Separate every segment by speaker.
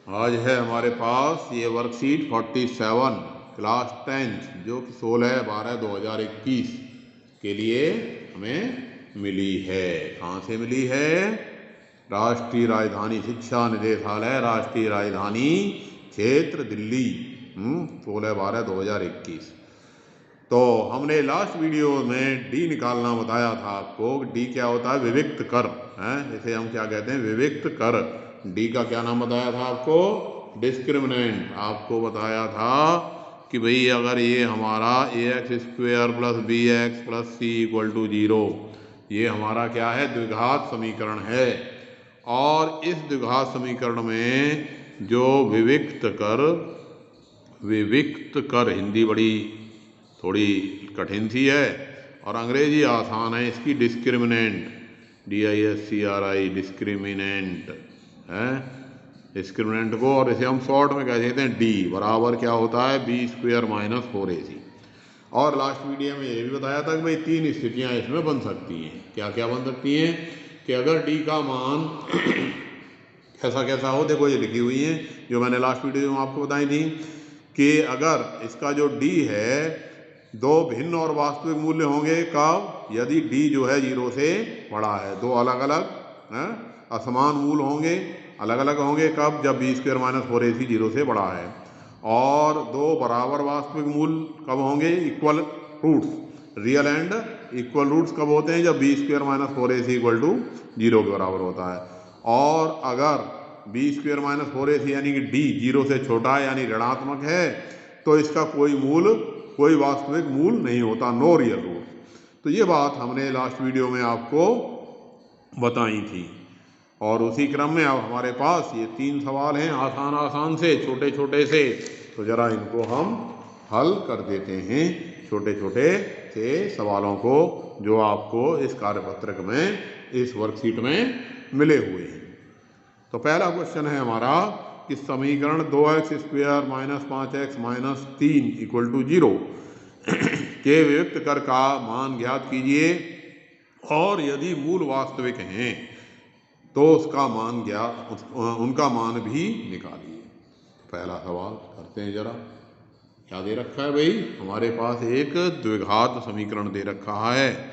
Speaker 1: आज है हमारे पास ये वर्कशीट 47 क्लास 10th जो कि 16/12/2021 के लिए हमें मिली है। कहाँ से मिली है? राष्ट्रीय राजधानी शिक्षा निदेशालय, राष्ट्रीय राजधानी क्षेत्र दिल्ली, 16/12/2021। तो हमने लास्ट वीडियो में डी निकालना बताया था आपको। डी क्या होता है? विविक्त कर है, इसे हम क्या कहते हैं? विविक्त कर। डी का क्या नाम बताया था आपको? डिस्क्रिमिनेंट। आपको बताया था कि भाई अगर ये हमारा ax² + bx + c = 0, ये हमारा क्या है? द्विघात समीकरण है। और इस द्विघात समीकरण में जो विविक्त कर, हिंदी बड़ी थोड़ी कठिन सी है और अंग्रेजी आसान है इसकी, डिस्क्रिमिनेंट, DISCRI, डिस्क्रिमिनेंट है, डिस्क्रिमिनेंट को। और इसे हम शॉर्ट में कह देते हैं डी बराबर क्या होता है? b² - 4ac। और लास्ट वीडियो में ये भी बताया था कि भाई 3 स्थितियां इसमें बन सकती हैं। क्या क्या बन सकती हैं? कि अगर डी का मान कैसा कैसा हो, देखो ये लिखी हुई है जो मैंने लास्ट वीडियो में आपको बताई थी कि अगर इसका जो डी है दो भिन्न और वास्तविक मूल्य होंगे। कब? यदि डी जो है 0 से बड़ा है। दो अलग अलग असमान मूल होंगे, अलग अलग होंगे। कब? जब b² - 4ac 0 से बड़ा है। और दो बराबर वास्तविक मूल कब होंगे? Equal roots, real and equal roots कब होते हैं? जब b² - 4ac = 0 के बराबर होता है। और अगर b² - 4ac यानी कि d 0 से छोटा है यानी ऋणात्मक है तो इसका कोई वास्तविक मूल नहीं होता, नो रियल रूट। तो ये बात हमने लास्ट वीडियो में आपको बताई थी। और उसी क्रम में अब हमारे पास ये 3 सवाल हैं, आसान से, छोटे छोटे से। तो जरा इनको हम हल कर देते हैं, छोटे छोटे से सवालों को जो आपको इस कार्यपत्रक में, इस वर्कशीट में मिले हुए हैं। तो पहला क्वेश्चन है हमारा कि समीकरण 2x² - 5x - 3 = 0 के विविक्त कर का मान ज्ञात कीजिए और यदि मूल वास्तविक हैं तो उनका मान भी निकालिए। पहला सवाल करते हैं जरा। क्या दे रखा है भाई? हमारे पास एक द्विघात समीकरण दे रखा है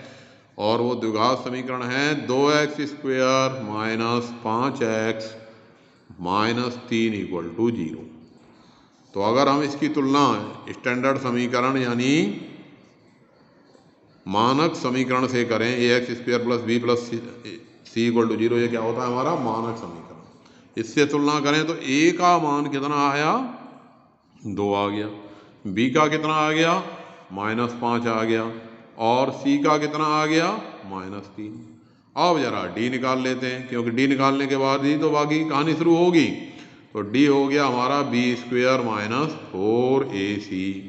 Speaker 1: और वो द्विघात समीकरण है 2x² - 5x - 3 = 0। तो अगर हम इसकी तुलना स्टैंडर्ड समीकरण यानी मानक समीकरण से करें, ax² + b + c = 0, ये क्या होता है? हमारा मानक समीकरण। इससे तुलना करें तो a का मान कितना आया? 2 आ गया। b का कितना आ गया? -5 आ गया। और c का कितना आ गया? -3। अब जरा d निकाल लेते हैं, क्योंकि d निकालने के बाद ही तो बाकी कहानी शुरू होगी। तो d हो गया हमारा b² - 4ac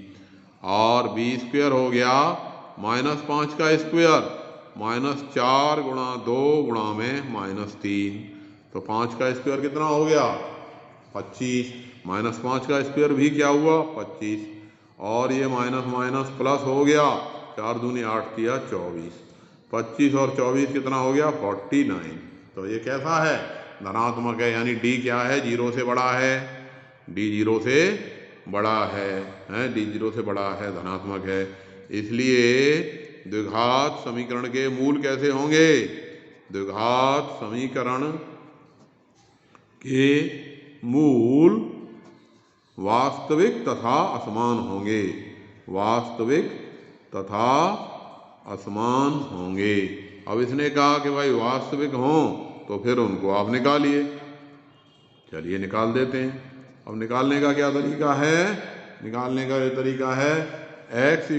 Speaker 1: और b² हो गया -5 का स्क्वायर, -4 × 2 × -3। तो 5 का स्क्वायर कितना हो गया? 25। -5 का स्क्वायर भी क्या हुआ? 25। और ये माइनस प्लस हो गया, 4 दूनी 8 किया 24। 25 और 24 कितना हो गया? 49। तो ये कैसा है? धनात्मक है, यानी डी क्या है? 0 से बड़ा है। डी 0 से बड़ा है, डी 0 से बड़ा है, धनात्मक है। इसलिए द्विघात समीकरण के मूल कैसे होंगे? द्विघात समीकरण के मूल वास्तविक तथा असमान होंगे। वास्तविक तथा असमान होंगे। अब इसने कहा कि भाई वास्तविक हों तो फिर उनको आप निकालिए। चलिए निकाल देते हैं। अब निकालने का क्या तरीका है? निकालने का ये तरीका है x =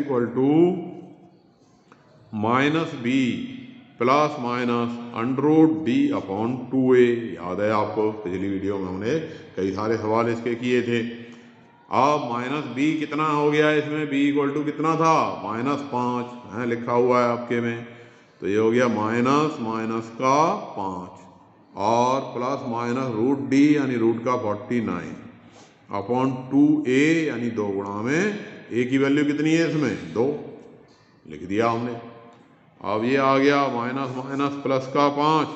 Speaker 1: -b ± √d/2a। याद है आपको, पिछली वीडियो में हमने कई सारे सवाल इसके किए थे। अब -b कितना हो गया इसमें? b = कितना था? -5 है, लिखा हुआ है आपके में। तो ये हो गया माइनस का 5 और ±√d यानी रूट का 49/2a यानी 2 गुणा में a की वैल्यू कितनी है इसमें? 2 लिख दिया हमने। अब ये आ गया माइनस प्लस का 5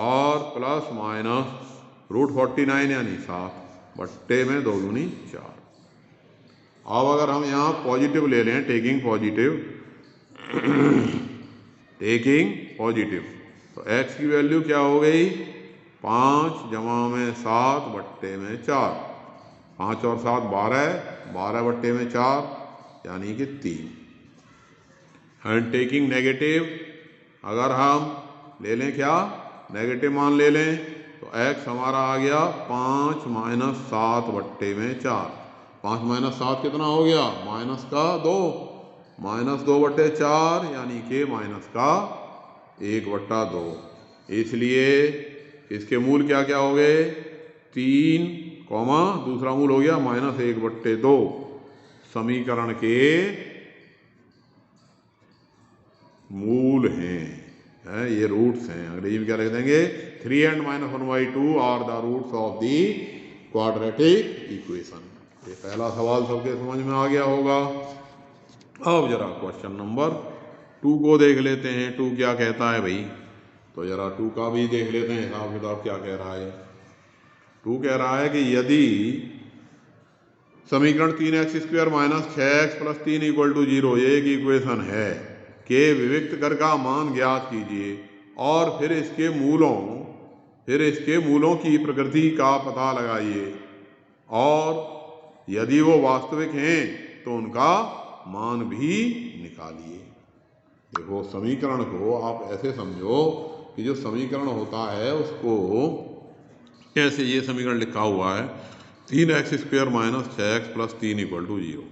Speaker 1: और ±√49 यानी 7। बट्टे में 2 दूनी 4। अब अगर हम यहाँ पॉजिटिव ले लें, टेकिंग पॉजिटिव तो x की वैल्यू क्या हो गई, 5 जमा में 7 बट्टे में 4, 5 और 7 12, 12 बट्टे में 4 यानी कि 3। एंड टेकिंग नेगेटिव, अगर हम ले लें क्या, नेगेटिव मान ले लें तो x हमारा आ गया 5 माइनस 7 बट्टे में 4। 5 माइनस 7 कितना हो गया, माइनस का 2, माइनस 2 बट्टे 4 यानी कि माइनस का 1/2। इसलिए इसके मूल क्या क्या हो गए, 3, दूसरा मूल हो गया माइनस 1/2। समीकरण के मूल हैं, ये रूट्स हैं। अंग्रेजी में क्या लिख देंगे, 3 and -1/2 are the roots of the quadratic equation. ये पहला सवाल सबके समझ में आ गया होगा। अब जरा क्वेश्चन नंबर 2 को देख लेते हैं। 2 क्या कहता है भाई, तो जरा 2 का भी देख लेते हैं हिसाब किताब क्या कह रहा है। 2 कह रहा है कि यदि समीकरण 3x² - 6x + 3 = 0 ये एक इक्वेशन है के विविक्त कर का मान ज्ञात कीजिए और फिर इसके मूलों की प्रकृति का पता लगाइए, और यदि वो वास्तविक हैं तो उनका मान भी निकालिए। देखो समीकरण को आप ऐसे समझो कि जो समीकरण होता है उसको कैसे, ये समीकरण लिखा हुआ है 3x² - 6x + 3 = 0।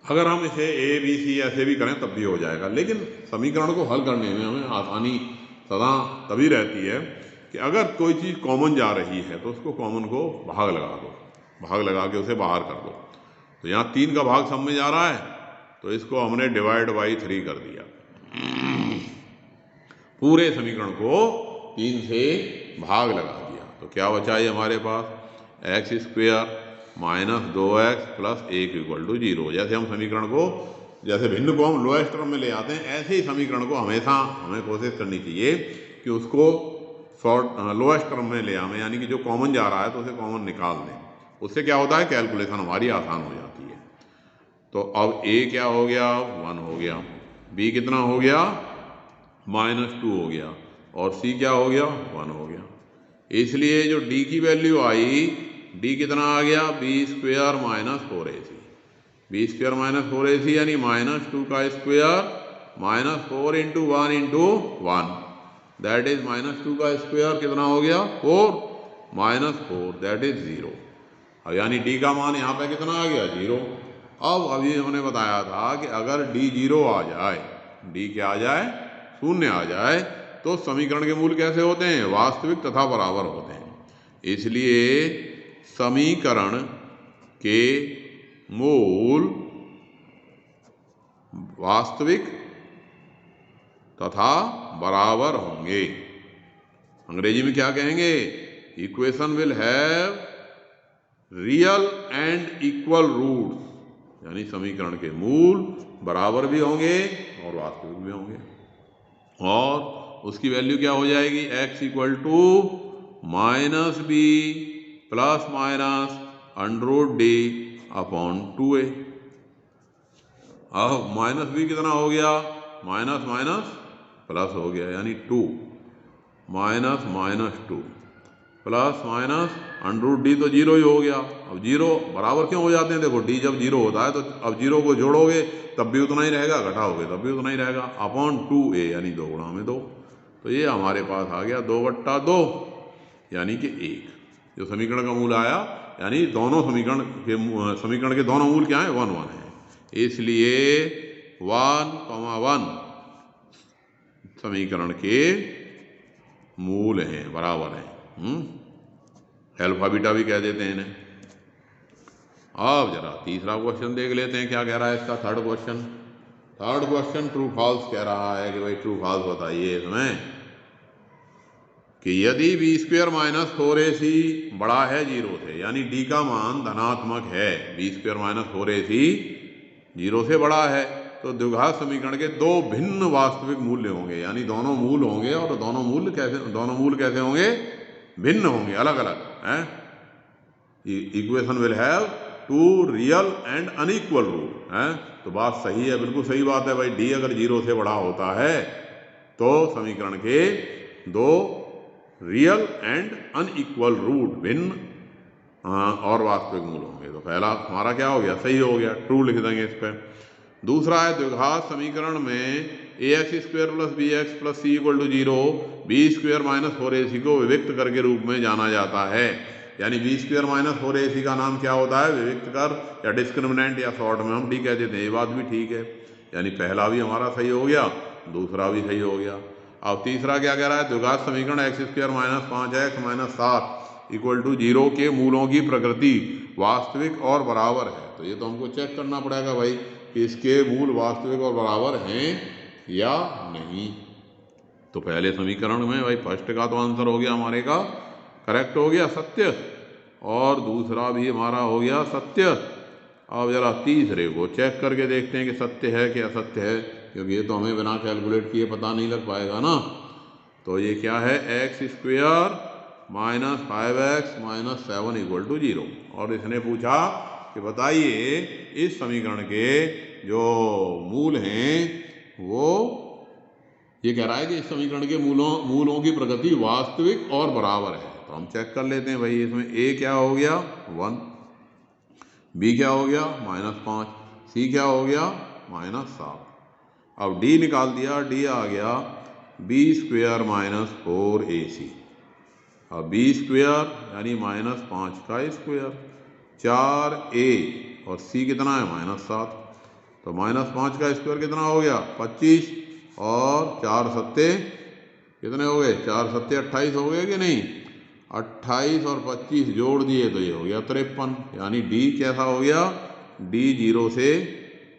Speaker 1: अगर हम इसे a b c ऐसे भी करें तब भी हो जाएगा, लेकिन समीकरण को हल करने में हमें आसानी सदा तभी रहती है कि अगर कोई चीज़ कॉमन जा रही है तो उसको कॉमन को भाग लगा दो, भाग लगा के उसे बाहर कर दो। तो यहाँ 3 का भाग सब में जा रहा है तो इसको हमने डिवाइड बाई 3 कर दिया। पूरे समीकरण को 3 से भाग लगा दिया तो क्या बचा ये हमारे पास, x² - 2x + 1 = 0। जैसे हम समीकरण को, जैसे भिन्न को हम लोएस्ट टर्म में ले आते हैं, ऐसे ही समीकरण को हमेशा हमें कोशिश करनी चाहिए कि उसको लोएस्ट टर्म में ले आवें, यानी कि जो कॉमन जा रहा है तो उसे कॉमन निकाल दें। उससे क्या होता है, कैलकुलेशन हमारी आसान हो जाती है। तो अब a क्या हो गया, 1 हो गया, b कितना हो गया, -2 हो गया, और c क्या हो गया, 1 हो गया। इसलिए जो d की वैल्यू आई, d कितना आ गया, b² - 4ac, b² - 4ac यानी -2 का स्क्वायर -4 × 1 × 1 दैट इज -2 का स्क्वायर कितना हो गया, 4 -4 दैट इज 0। अब यानी d का मान यहाँ पे कितना आ गया, 0। अब अभी हमने बताया था कि अगर d 0 आ जाए, d क्या आ जाए, 0 आ जाए, तो समीकरण के मूल कैसे होते हैं, वास्तविक तथा बराबर होते हैं। इसलिए समीकरण के मूल वास्तविक तथा बराबर होंगे। अंग्रेजी में क्या कहेंगे, equation will have real and equal roots, यानी समीकरण के मूल बराबर भी होंगे और वास्तविक भी होंगे। और उसकी वैल्यू क्या हो जाएगी, x = -b ± √d/2a। अब -b कितना हो गया, माइनस माइनस प्लस हो गया, यानी 2 -2 प्लस माइनस √d तो 0 ही हो गया। अब 0 बराबर क्यों हो जाते हैं, देखो d जब 0 होता है तो अब 0 को जोड़ोगे तब भी उतना ही रहेगा, घटाओगे तब भी उतना ही रहेगा, /2a यानी 2 × 2। तो ये हमारे पास आ गया 2/2 यानी कि 1। जो समीकरण का मूल आया, यानी दोनों समीकरण के दोनों मूल क्या हैं, 1 1 है। इसलिए 1, 1 समीकरण के मूल हैं, बराबर हैं। अल्फा बीटा भी कह देते हैं इन्हें। अब जरा तीसरा क्वेश्चन देख लेते हैं क्या कह रहा है इसका। थर्ड क्वेश्चन ट्रू फॉल्स कह रहा है कि भाई ट्रू फॉल्स बताइए इसमें कि यदि b² - 4ac बड़ा है 0 से, यानी d का मान धनात्मक है, b² - 4ac 0 से बड़ा है, तो द्विघात समीकरण के 2 भिन्न वास्तविक मूल्य होंगे, यानी दोनों मूल होंगे। और दोनों मूल कैसे होंगे, भिन्न होंगे, अलग अलग हैं। Equation will have two real and unequal root हैं। तो बात सही है, बिल्कुल सही बात है भाई। डी अगर 0 से बड़ा होता है तो समीकरण के दो रियल एंड अनइक्वल रूट, भिन्न और वास्तविक मूल होंगे। तो पहला हमारा क्या हो गया, सही हो गया, ट्रू लिख देंगे इस पर। दूसरा है द्विघात समीकरण में ax² + bx + c = 0 b² - 4ac को विविक्त कर के रूप में जाना जाता है। यानी b² - 4ac का नाम क्या होता है, विविक्त कर या डिस्क्रिमिनेंट, या शॉर्ट में हम डी कह देते हैं। ये बात भी ठीक है, यानी पहला भी हमारा सही हो गया, दूसरा भी सही हो गया। अब तीसरा क्या कह रहा है, द्विघात समीकरण x² - 5x - 7 = 0 के मूलों की प्रकृति वास्तविक और बराबर है। तो ये तो हमको चेक करना पड़ेगा भाई कि इसके मूल वास्तविक और बराबर हैं या नहीं। तो पहले समीकरण में भाई फर्स्ट का तो आंसर हो गया हमारे का करेक्ट हो गया, सत्य, और दूसरा भी हमारा हो गया सत्य। अब जरा तीसरे को चेक करके देखते हैं कि सत्य है कि असत्य है, क्योंकि ये तो हमें बिना कैलकुलेट किए पता नहीं लग पाएगा ना। तो ये क्या है, x² - 5x - 7 = 0। और इसने पूछा कि बताइए इस समीकरण के जो मूल हैं वो, ये कह रहा है कि इस समीकरण के मूलों की प्रकृति वास्तविक और बराबर है। तो हम चेक कर लेते हैं भाई, इसमें a क्या हो गया 1, b क्या हो गया -5, c क्या हो गया -7। अब d निकाल दिया, d आ गया b² - 4ac। अब b² यानी -5 का स्क्वायर, 4a, और c कितना है -7। तो -5 का स्क्वायर कितना हो गया 25, और 4 सत्ते कितने हो गए, 4 सत्ते 28 हो गए कि नहीं। 28 और 25 जोड़ दिए तो ये हो गया 53। यानी d कैसा हो गया, d 0 से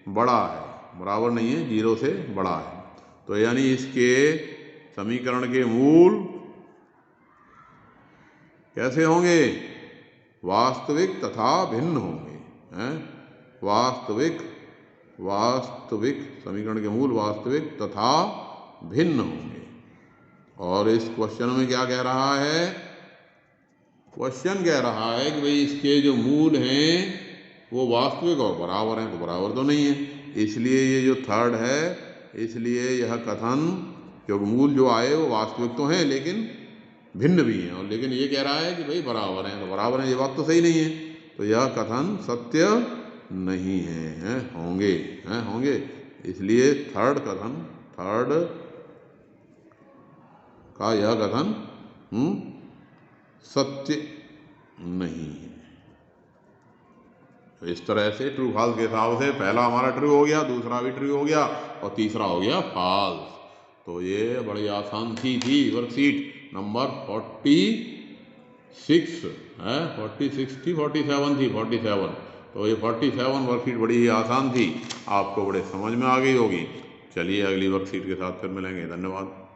Speaker 1: बड़ा है, बराबर नहीं है, 0 से बड़ा है। तो यानी इसके समीकरण के मूल कैसे होंगे, वास्तविक तथा भिन्न होंगे हैं। वास्तविक समीकरण के मूल वास्तविक तथा भिन्न होंगे। और इस क्वेश्चन में क्या कह रहा है, क्वेश्चन कह रहा है कि भाई इसके जो मूल हैं वो वास्तविक और बराबर हैं। तो बराबर तो नहीं है, इसलिए ये जो थर्ड है, इसलिए यह कथन, क्योंकि मूल जो आए वो वास्तविक तो हैं लेकिन भिन्न भी हैं, और लेकिन ये कह रहा है कि भाई बराबर हैं। तो बराबर हैं, ये बात तो सही नहीं है। तो यह कथन सत्य नहीं है, होंगे। इसलिए थर्ड का यह कथन सत्य नहीं है। तो इस तरह से ट्रू फॉल्स के हिसाब से पहला हमारा ट्रू हो गया, दूसरा भी ट्रू हो गया, और तीसरा हो गया फॉल्स। तो ये बड़ी आसान थी वर्कशीट नंबर 46 है, 46 थी 47 थी 47। तो ये 47 वर्कशीट बड़ी आसान थी, आपको बड़े समझ में आ गई होगी। चलिए अगली वर्कशीट के साथ फिर मिलेंगे, धन्यवाद।